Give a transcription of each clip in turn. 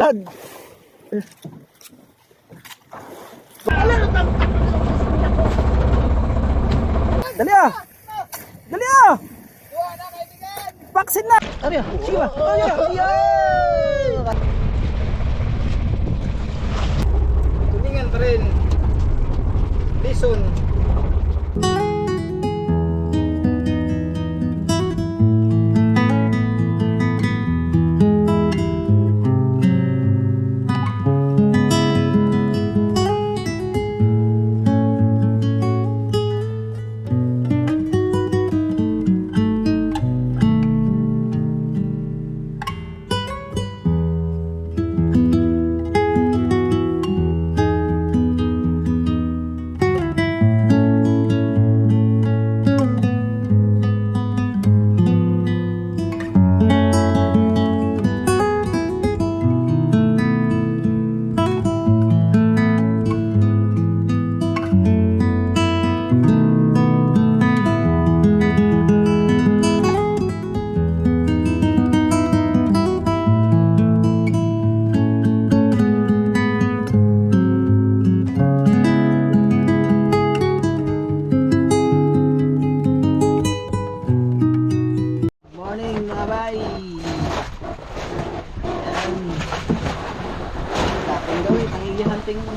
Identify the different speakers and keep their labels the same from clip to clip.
Speaker 1: Tag. Dali ah! Dali ah! Vaksin na! Ano yan? Sige ba? Ano yan?
Speaker 2: Tulingan pa rin. Lison.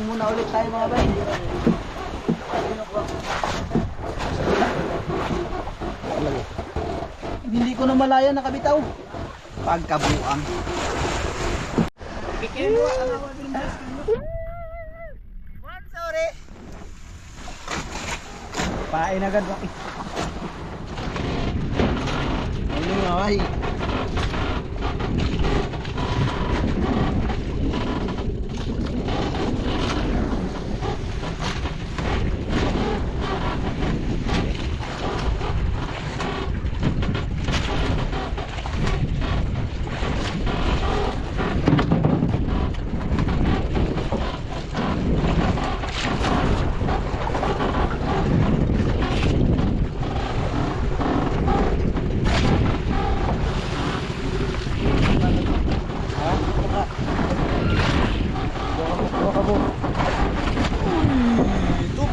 Speaker 1: Muna ulit tayo mga bay. Hindi ko na malaya nakabitaw. Pagkabuang. Sorry. Pain agad ba? Ano mga bay?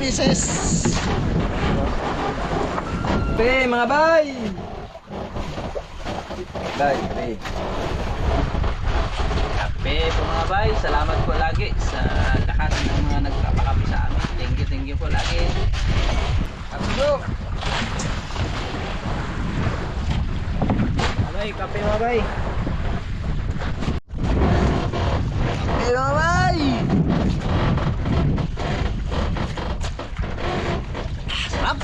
Speaker 1: Pieces. Pre, mga bay. Bay, pre.
Speaker 3: Kape po mga bay, salamat po lagi sa lahat ng mga nagpapakape sa amin. Thank you po lagi.
Speaker 1: Abdo. Abay, kape mga bay. Kape mga bay. Sarap.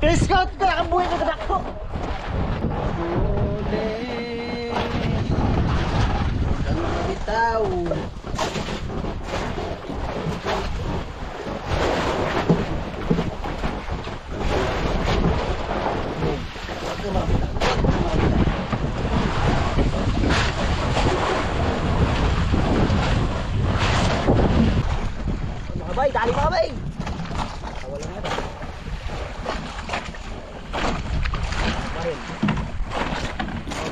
Speaker 1: Chris Scott, nakabuhay ka na ako. Uli. Ang bitaw. Mga bay, dali mga bay. Wala nga ito.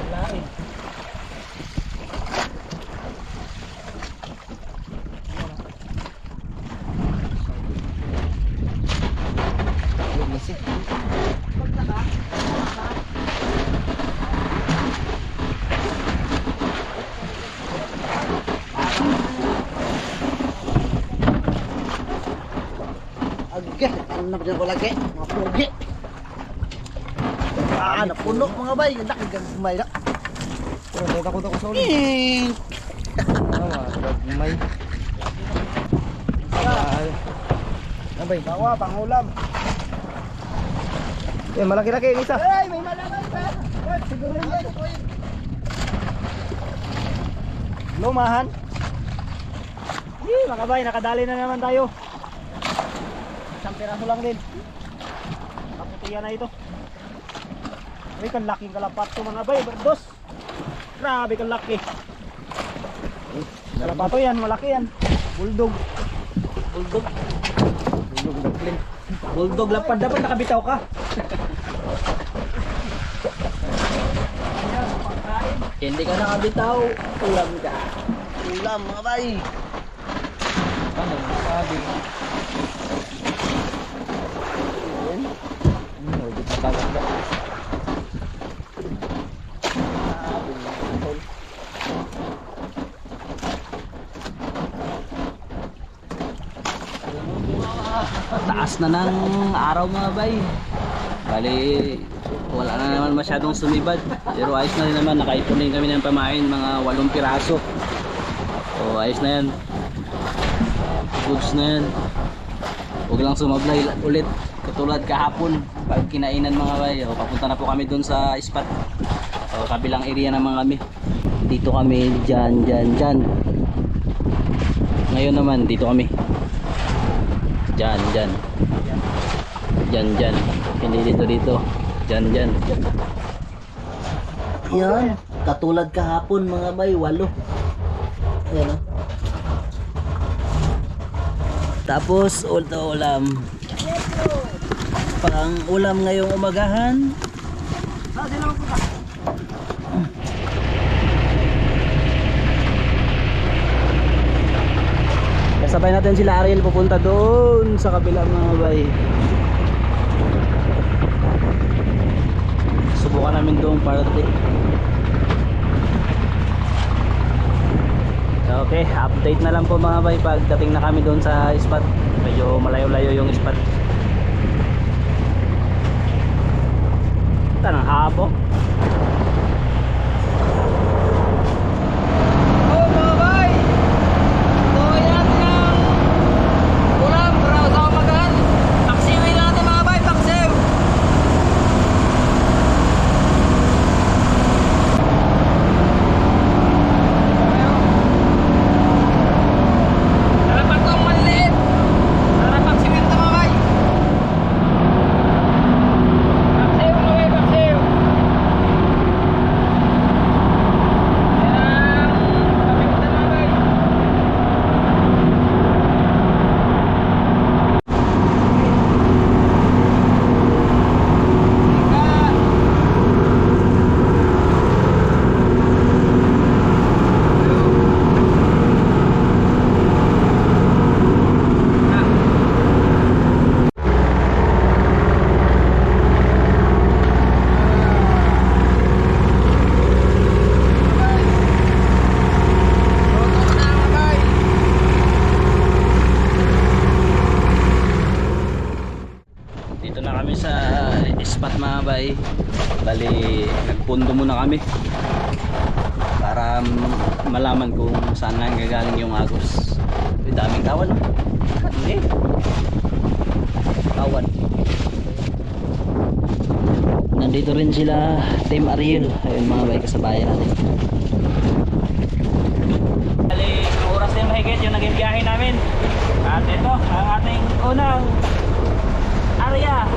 Speaker 1: Lain. Agak, ano na ko lagi? Mga pugi. Napuno mga bay, laki gagmay na.
Speaker 2: Takot ako sa ulit. May. Abay, bawa, pangulam. Eh, malaki-laki yung isa.
Speaker 1: Hey, may malaman pa. Siguro yan. Lumahan. Mga bay, nakadali na naman tayo. Isang piraso lang din. Kaputihan na ito. Grabe kang laking kalapat to mga bay, berdos. Grabe kang laki. Kalapato yan, malaki yan. Bulldog.
Speaker 3: Bulldog.
Speaker 2: Bulog duckling.
Speaker 1: Bulldog lapad, dapat nakabitaw ka.
Speaker 3: Hindi ka nakabitaw. Ulam ka.
Speaker 1: Ulam mga bay.
Speaker 2: Ano sabi? Di mataganda.
Speaker 3: Taas na ng araw mga bay. Bali, wala na naman masyadong sumibad. Pero ayos na rin naman. Nakaipon din kami ng pamain, mga 8 piraso. O ayos na yan. Goods na yan. Huwag lang sumablay ulit. Katulad kahapon, pag kinainan mga bay. O, papunta na po kami dun sa spot. O, kabilang area naman kami. Dito kami, dyan. Ngayon naman, dito kami. Dyan. Hindi dito. Dyan.
Speaker 1: Yan, katulad kahapon mga bay, 8. Ayan o. Tapos ulam. Pang ulam ngayong umagahan. Kasabay natin sila Ariel pupunta doon sa kabila mga bay. Subukan namin doon para okay, update na lang po mga bay pagdating na kami doon sa spot. Medyo malayo-layo yung spot. Tanang habo. Spot mga bay. Bali nagpundo muna kami para malaman kung saan nga gagaling yung agos. May daming kawan, no? Hindi kawan. Nandito rin sila Team Ariel. Ayun mga bay, kasabayan natin. Bali oras na yung mahigit yung naging biyahe namin. At ito ang ating unang area.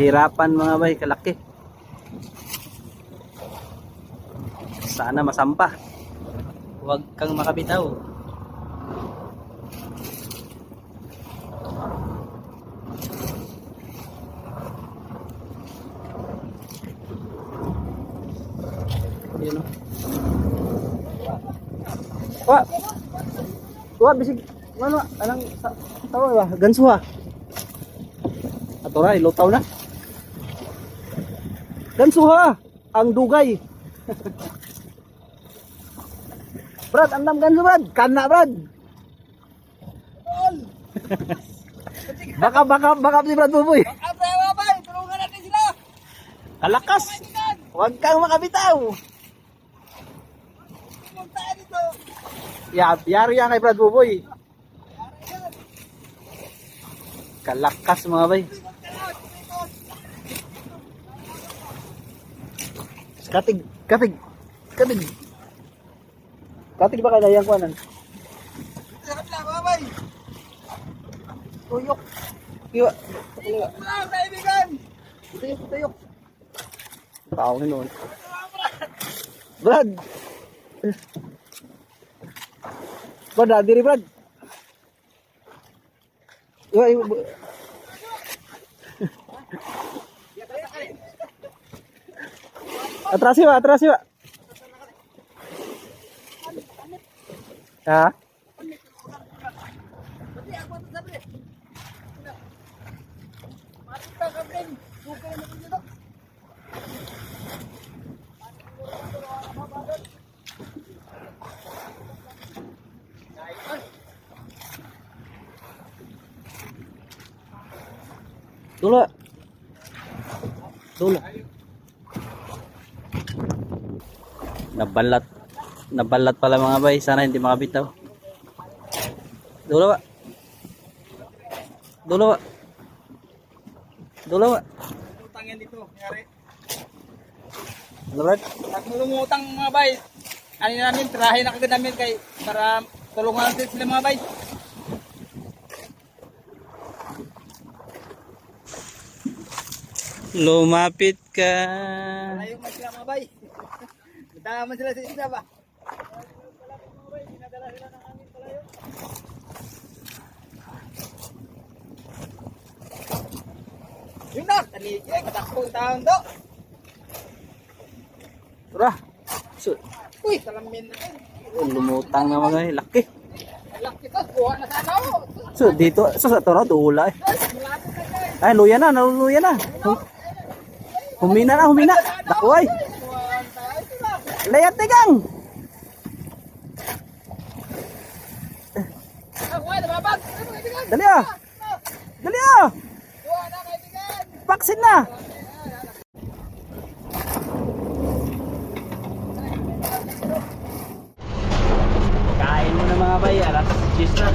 Speaker 3: Kahirapan mga bay, kalaki. Sana masampa. Huwag kang makabitaw. Yun o. Wa bisig ano anang tawo ba ganso ha. Ato ra ilutaw na. Ganso ha ang dugay. Brad, andam ganso Brad. Kana Brad. Baka si Brad Buboy.
Speaker 2: Tulungan natin sila.
Speaker 3: Kalakas. Huwag kang makabitaw. Yari yan kay Brad Buboy. Kalakas mga bay. Katig. Katig ba kaya yung kuanan?
Speaker 2: Sarap na, babay.
Speaker 3: Tuyok. Iwa.
Speaker 2: Mga kaibigan.
Speaker 3: Tuyok. Tao ni noon. Brad. Brad, diri Brad. Iwa. Atras yuk. Ha? Dulu. Nabalat pala mga bay, sana hindi makabitaw. Dulu ba?
Speaker 2: Utang yan dito, nangyari.
Speaker 3: Ano Brad?
Speaker 2: Nagmulungutang mga bay. Ano namin, tirahin na kagad namin kay para tulungan natin sila mga bay.
Speaker 3: Lumapit ka.
Speaker 2: Malayo man sila mga bay. Nagtama sila sa isla ba? Yun na, taligay, katakpong taon to.
Speaker 3: Tara.
Speaker 2: Uy, salamin na yun.
Speaker 3: Lumutang na mga laki.
Speaker 2: Laki to, buha na sana ako.
Speaker 3: So dito sa toro dula eh. Ay luya na. Humina. Dako ay. Layat tegang. Dali ah.
Speaker 2: Buha na kaibigan.
Speaker 3: Vaksin na. Kain mo na mga bay, alas 10 na.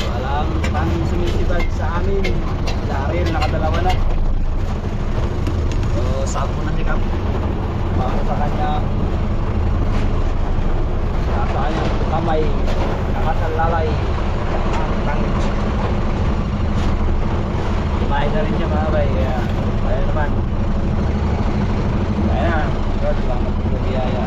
Speaker 3: Walang pang sumisibag sa amin. Daryl nakadalawa na. So, sabo na si Kap. Para sa kanya kamay nakasalalay ang tangit. Kumain na rin siya mga bay. Kaya naman. Kaya na. Salamat po biyaya.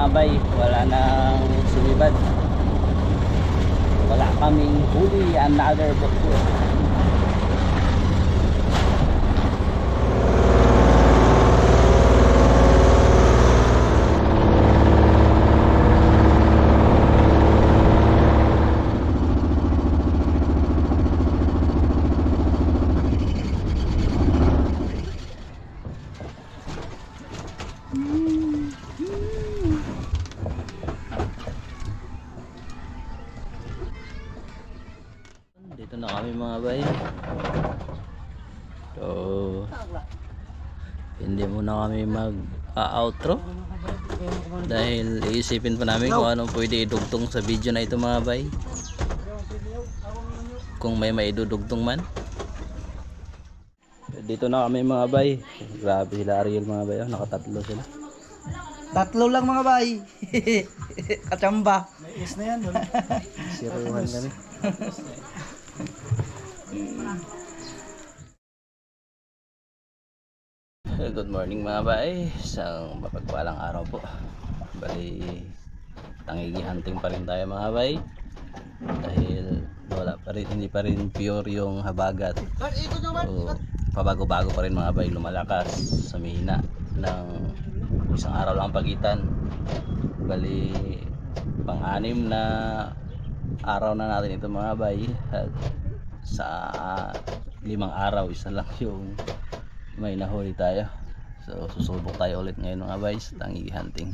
Speaker 3: mga bay, wala nang sumibad. Wala kaming huli, another bukod. Dito na kami mga bay. So hindi muna kami mag-outro dahil iisipin pa namin kung anong pwede idugtong sa video na ito mga bay, kung may maidudugtong man. Dito na kami mga bay. Grabe sila Ariel mga bay, oh. Nakatatlo sila.
Speaker 2: Tatlo lang mga bay. Kachamba.
Speaker 3: Siruhan kami. Good morning mga bay. Isang mapagpalang araw po. Bali tangigi hunting pa rin tayo mga bay. Dahil wala pa rin, hindi pa rin pure yung habagat. So, pabago-bago pa rin mga bay, lumalakas sa mahina ng isang araw lang pagitan. Bali pang-anim na araw na natin ito mga bay. At sa 5 araw isa lang yung may nahuli tayo. So susubok tayo ulit ngayon mga bay sa tangigi hunting.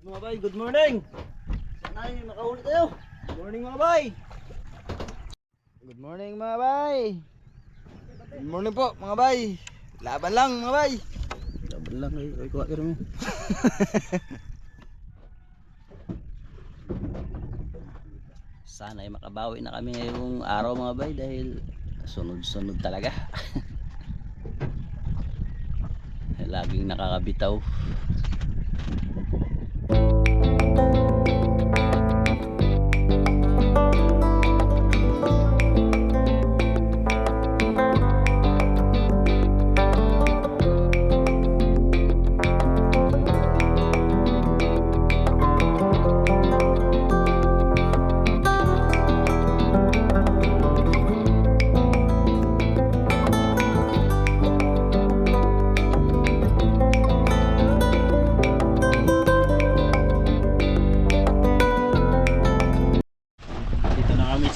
Speaker 2: Mga bay, good morning. Sana nakahuli tayo. Good morning mga bay. Good morning mga bay. Good morning po mga bay. Laban lang mga bay.
Speaker 3: Laban lang ay kuha ka rin. Sana ay makabawi na kami ngayong araw mga bay dahil sunod-sunod talaga. Laging nakakabitaw.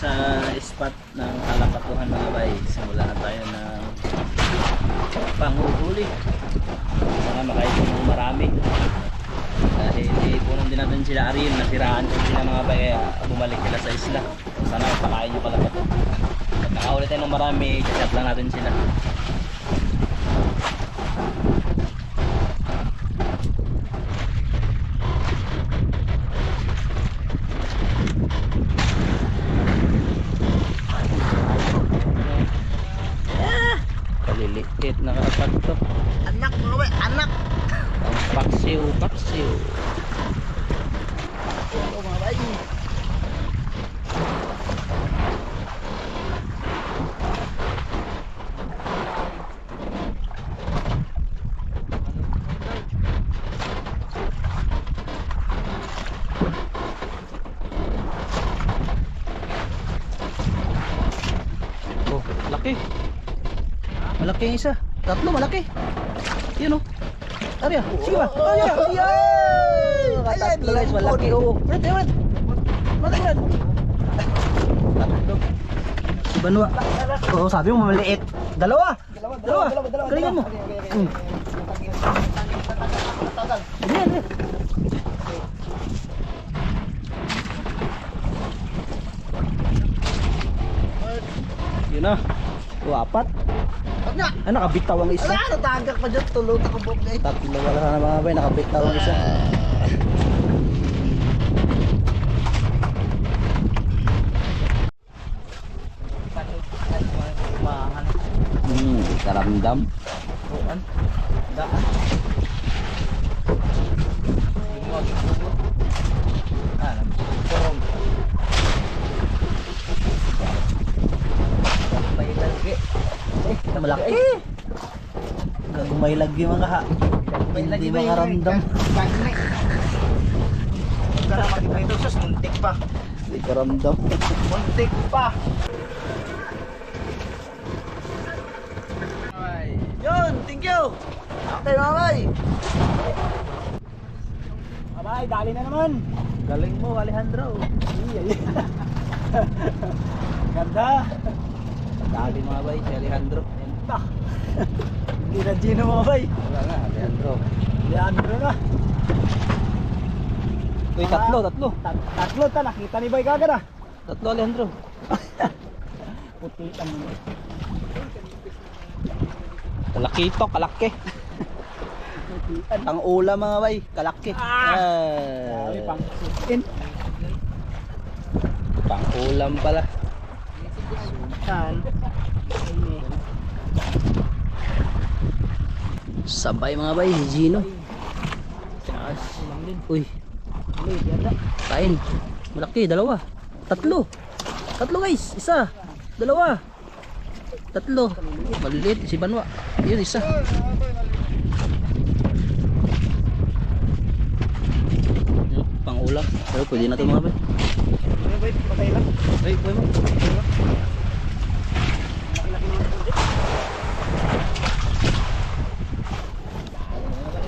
Speaker 3: Sa spot ng kalapatuhan mga bay, simula na tayo ng panghuli. Sana makaipon ng marami dahil ipunan din natin sila Ariel, nasiraan ko sila mga bay kaya bumalik sila sa isla. Sana pakain yung kalapato. Pag nakahuli tayo ng marami, chat lang natin sila. Kaliliit na karapat to.
Speaker 2: Anak mga bay, anak.
Speaker 3: Ang paksiw, paksiw.
Speaker 2: Ito mga bay.
Speaker 3: Oh, laki. Malaki yung isa. Tatlo malaki. Yun oh. Arya, sige ba? Arya, yay! Tatlo guys, malaki oh. Brad, Brad. Brad. Tatlo. Si Banwa. Oo, sabi mo maliit. Dalawa. Galingan mo. Yan, yan. Yun na. O, apat.
Speaker 2: Wag na.
Speaker 3: Ay, nakabitaw ang isa.
Speaker 2: Wala, natagak pa dyan. Tulog ako bok na ito.
Speaker 3: Tatlo wala na mga bay, nakabitaw ang isa. Karamdam.
Speaker 2: Daan.
Speaker 3: Malaki. Gagumay lagi mga ha.
Speaker 2: Hindi makaramdam.
Speaker 4: Para makita ito sus, muntik pa.
Speaker 2: Hindi karamdam.
Speaker 4: Muntik pa.
Speaker 2: Yun, thank you. Okay mga bay.
Speaker 4: Abay, dali na naman.
Speaker 2: Galing mo Alejandro.
Speaker 4: Ganda.
Speaker 2: Dali mga bay si Alejandro.
Speaker 4: Hindi na Gino mga bay.
Speaker 2: Wala nga Alejandro.
Speaker 4: Leandro na.
Speaker 2: Uy, tatlo.
Speaker 4: Tatlo ta, nakita ni Bay kagad ah.
Speaker 2: Tatlo Alejandro.
Speaker 4: Puti ang
Speaker 2: Kalakito, kalaki. Ang ulam mga bay, kalaki.
Speaker 4: Sabi pang sukin.
Speaker 2: Pang ulam pala.
Speaker 4: Yan.
Speaker 3: Sabay mga bay, si Gino. Uy, kain. Malaki, dalawa. Tatlo guys, isa. Dalawa. Tatlo. Maliit, si Banwa. Yun, isa. Pang ulam. Pero pwede na ito mga bay.
Speaker 4: Bay, patay lang.
Speaker 3: Ay, pwede mo.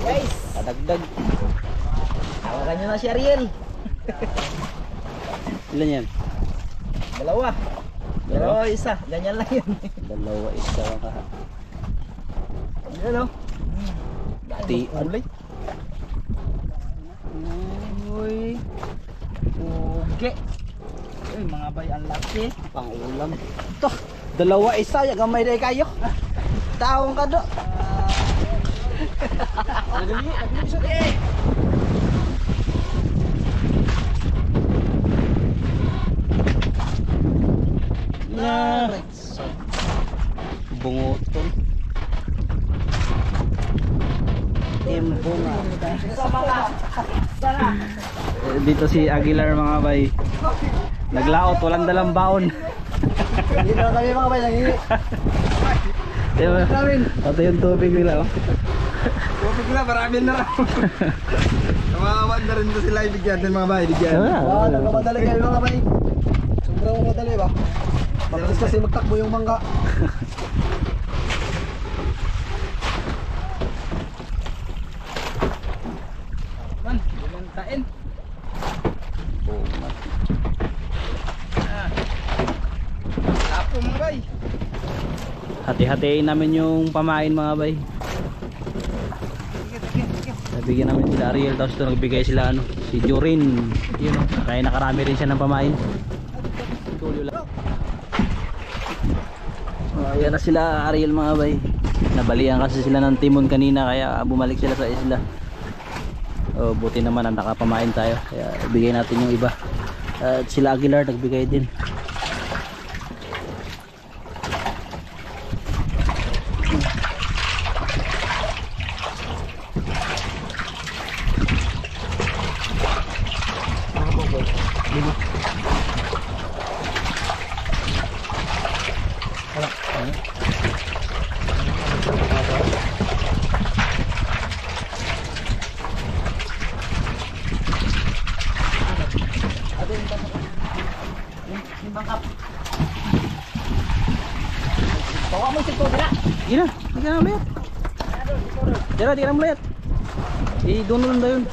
Speaker 4: Guys,
Speaker 2: Kadagdag.
Speaker 4: tawagan nyo na si Ariel.
Speaker 2: Ilan yan?
Speaker 4: Dalawa. Dalawa, isa. Ganyan lang yun.
Speaker 2: Dalawa, isa.
Speaker 4: Yan o.
Speaker 2: Tian.
Speaker 4: Uy. Uge. Uy, mga bay, ang laki.
Speaker 2: Pang ulam.
Speaker 4: Ito. Dalawa, isa. Yagamay day kayo. Taong ka do.
Speaker 2: Na. Bunguton. Timbunga.
Speaker 3: Dito si Aguilar mga bay. Naglaot, walang dalang baon.
Speaker 4: Dito na kami mga bay. Nangingi.
Speaker 3: Ito yung tubig nila. Oh.
Speaker 4: Tubig na, marami na raw. Kawawan na rin sila ibigyan din mga bay. Bigyan.
Speaker 3: Ah,
Speaker 4: Nagmamadali kayo mga bay. Sobrang madali ba? Mabilis kasi magtakbo yung mangga. Man, bumantain. Tapo mga bay.
Speaker 3: hati-hatiin namin yung pamain mga bay. Nabigyan namin sila Ariel, tapos ito nagbigay sila ano, si Jorin. Yun, oh. Kaya nakarami rin siya ng pamain. Tuloy lang. Ayan na sila Ariel mga bay. Nabalian kasi sila ng timon kanina kaya bumalik sila sa isla. Oh, buti naman ang nakapamain tayo. Kaya ibigay natin yung iba. At sila Aguilar nagbigay din.
Speaker 4: Bawa mo si Tobira.
Speaker 3: Sige na, sige na ulit. Tira, tira mo ulit. Doon lang daw yun.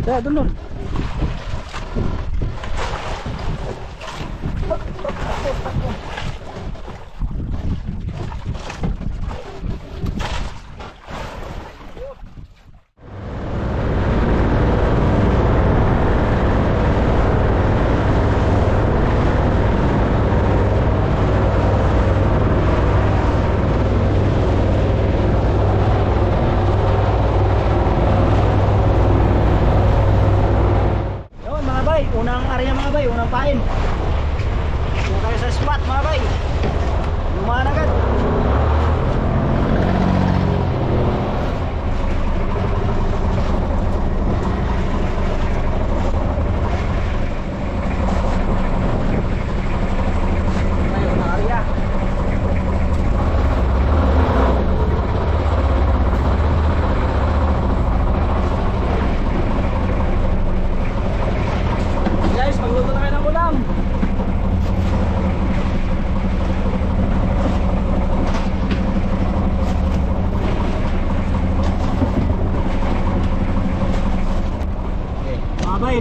Speaker 3: Tira, doon.
Speaker 4: Yun mga bay, unang area mga bay, unang pain. Doon kayo sa spot mga bay. Lumaan agad. Tayo, unang area.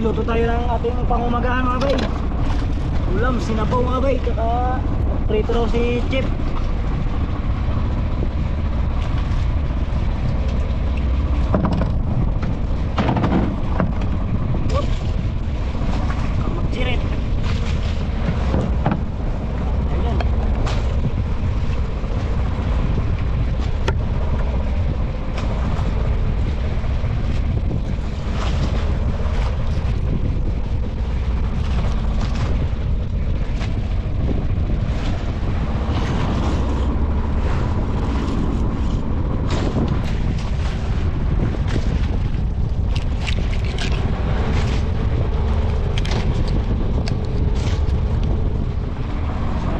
Speaker 4: luto tayo ng ating pangumagahan mga bay. Ulam, sinabaw mga bay, tsaka prito raw si Chip. Whoop. Magsirit. Ayan.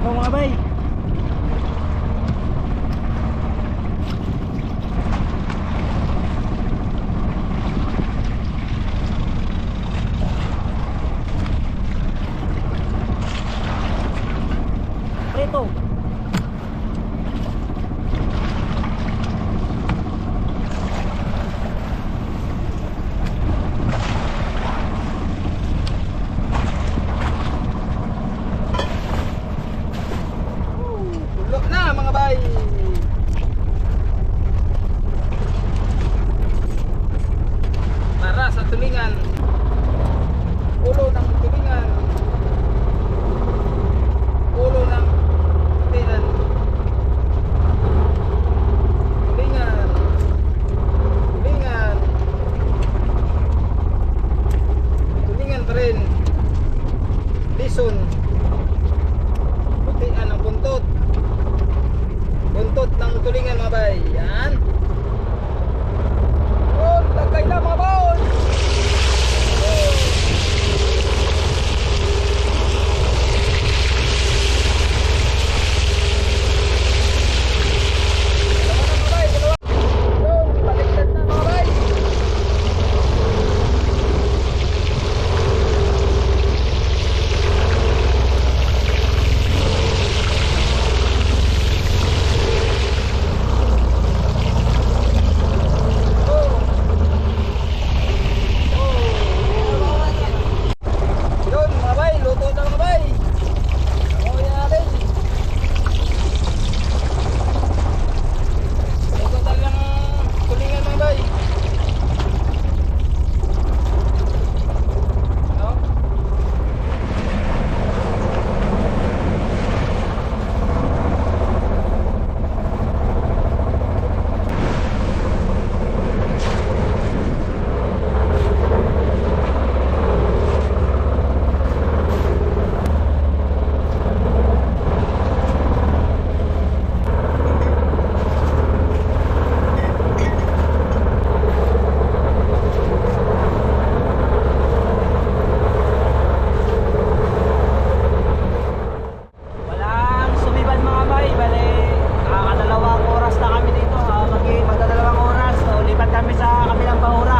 Speaker 4: Ito mga bay. Prito.
Speaker 2: Tulo na mga bay. Para sa tulingan. Ulo ng tulingan. Ulo ng tulingan. Tulingan. Tulingan. Tulingan pa rin. Lison. Butian ng buntot. Buntot ng tulingan mga bay. Yan. Oh, lagay na mga boy. Oh. Dalawa na mga bay, dalawa. Oh, baliktad na mga bay. Yun mga bay, luto na mga bay. Ako yan natin. Luto na lang tulingan mga bay. No?
Speaker 4: Walang sumibad mga bay, bali nakakadalawang oras na kami dito, magdadalawang oras, so lipat kami sa kabilang bahura.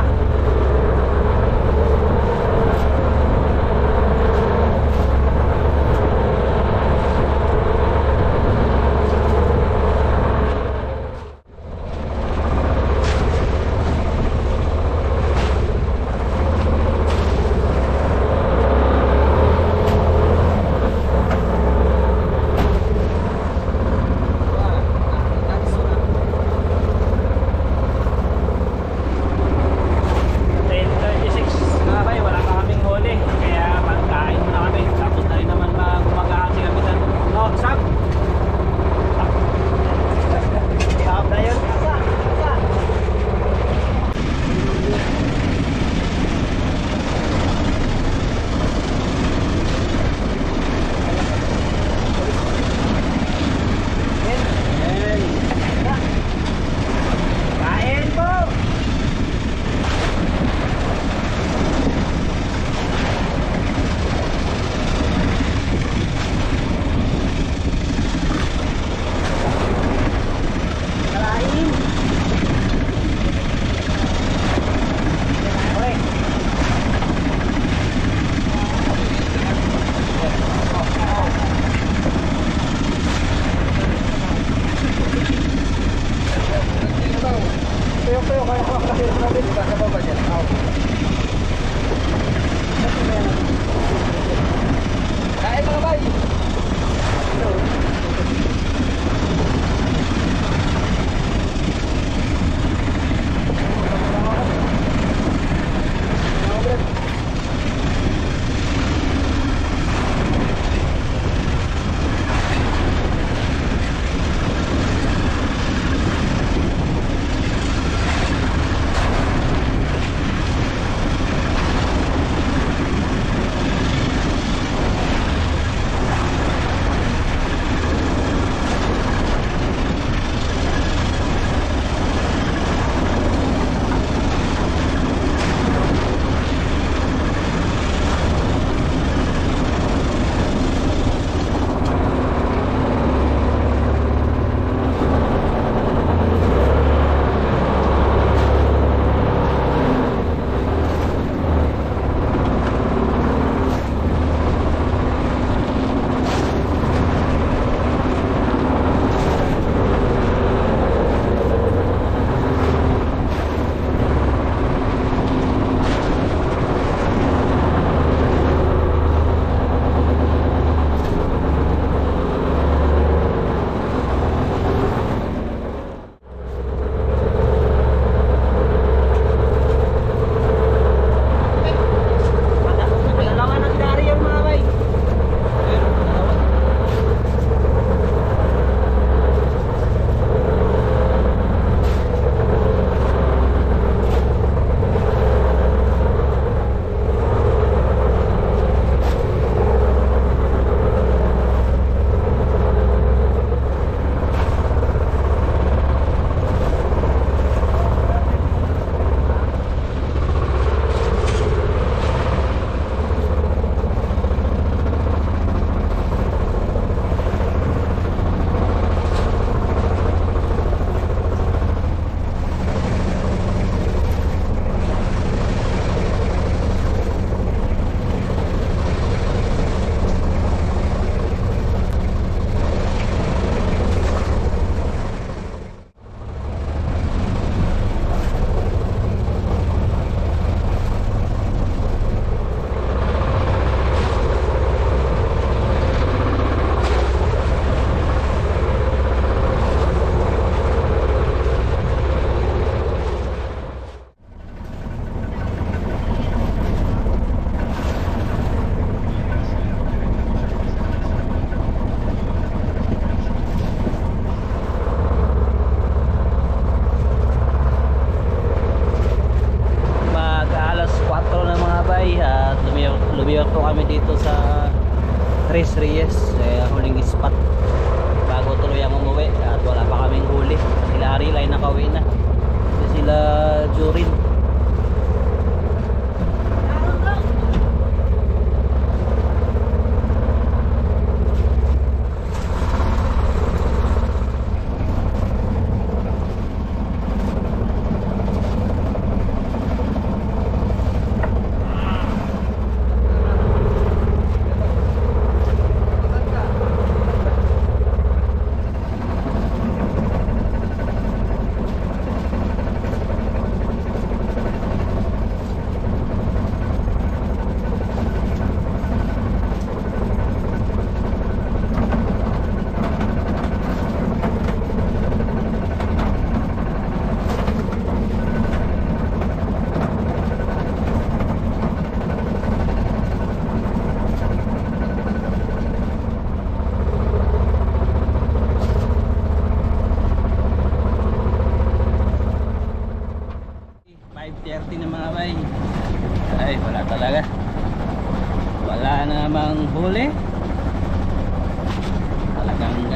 Speaker 2: Tuyo, kaya ko kasi natin. Baka pa ba dyan?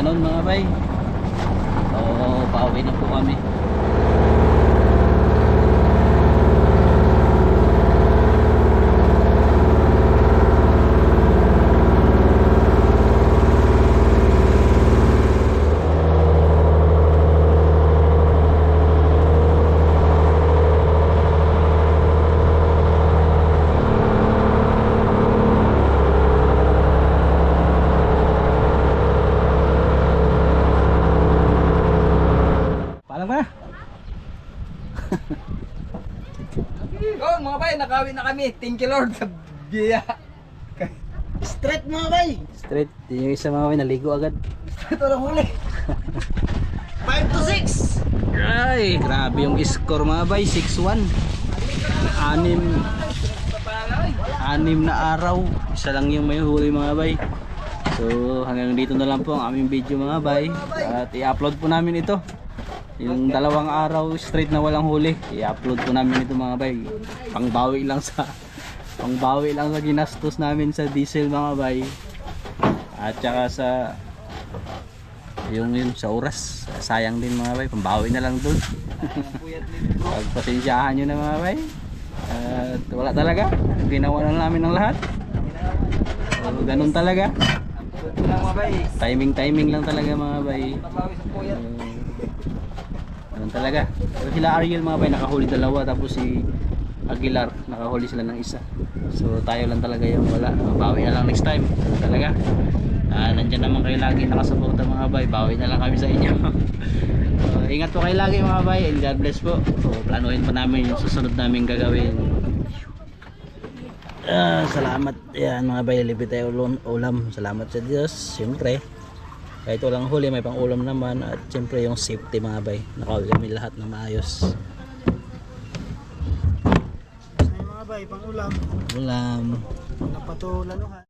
Speaker 3: afternoon mga bay. So pauwi na po kami. Paalam ka na.
Speaker 2: Oh, mga bay, nakawin na kami. Thank you Lord sa biya. Straight mga bay.
Speaker 3: Straight. Yung isa mga bay naligo agad.
Speaker 2: Ito lang huli. 5 to 6.
Speaker 3: Ay, grabe yung score mga bay. 6-1. Anim na araw. Isa lang yung may huli mga bay. So hanggang dito na lang po ang aming video mga bay. At i-upload po namin ito. Yung 2 araw straight na walang huli, i-upload po namin ito mga bay. Pangbawi lang sa ginastos namin sa diesel mga bay. At saka sa yung sa oras, sayang din mga bay, pambawi na lang doon. Pagpasensyahan nyo na mga bay. At wala talaga, ginawa na namin ng lahat. So, ganun talaga. Timing lang talaga mga bay. Ganun talaga. Pero sila Ariel mga bay nakahuli 2, tapos si Aguilar nakahuli sila ng 1. So tayo lang talaga yung wala. Bawi na lang next time. Ganun talaga. Nandiyan naman kayo lagi nakasuporta mga bay. Bawi na lang kami sa inyo. Ingat po kayo lagi mga bay, and God bless po. So planuhin pa namin yung susunod namin gagawin. Salamat yan mga bay, libre tayo ulam. Salamat sa Diyos. Siyempre kahit walang huli may pang ulam naman. At siyempre yung safety mga bay, nakauwi kami lahat ng maayos.
Speaker 4: Mga bay, pang ulam.
Speaker 3: Ulam.
Speaker 4: Napatulanuhan.